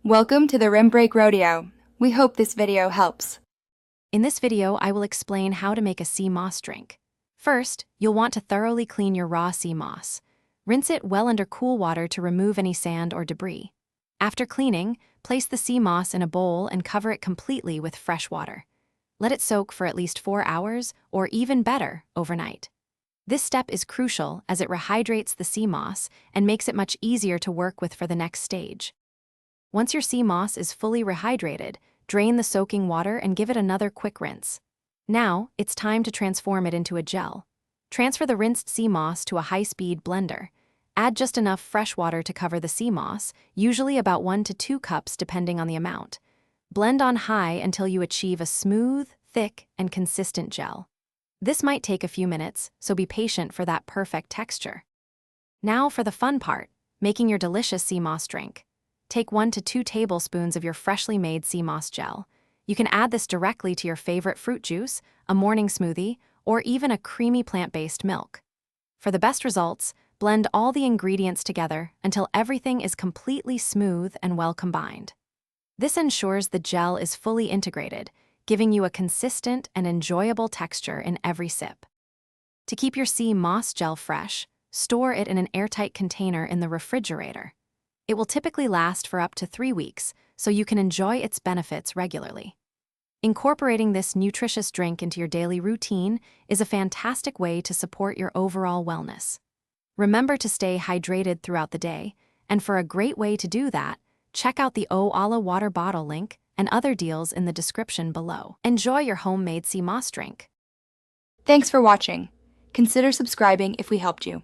Welcome to the Rim Break Rodeo. We hope this video helps. In this video, I will explain how to make a sea moss drink. First, you'll want to thoroughly clean your raw sea moss. Rinse it well under cool water to remove any sand or debris. After cleaning, place the sea moss in a bowl and cover it completely with fresh water. Let it soak for at least 4 hours, or even better, overnight. This step is crucial as it rehydrates the sea moss and makes it much easier to work with for the next stage. Once your sea moss is fully rehydrated, drain the soaking water and give it another quick rinse. Now, it's time to transform it into a gel. Transfer the rinsed sea moss to a high-speed blender. Add just enough fresh water to cover the sea moss, usually about 1 to 2 cups depending on the amount. Blend on high until you achieve a smooth, thick, and consistent gel. This might take a few minutes, so be patient for that perfect texture. Now for the fun part, making your delicious sea moss drink. Take 1 to 2 tablespoons of your freshly made sea moss gel. You can add this directly to your favorite fruit juice, a morning smoothie, or even a creamy plant-based milk. For the best results, blend all the ingredients together until everything is completely smooth and well combined. This ensures the gel is fully integrated, giving you a consistent and enjoyable texture in every sip. To keep your sea moss gel fresh, store it in an airtight container in the refrigerator. It will typically last for up to 3 weeks, so you can enjoy its benefits regularly. Incorporating this nutritious drink into your daily routine is a fantastic way to support your overall wellness. Remember to stay hydrated throughout the day, and for a great way to do that, check out the O-Ala water bottle link and other deals in the description below. Enjoy your homemade sea moss drink. Thanks for watching. Consider subscribing if we helped you.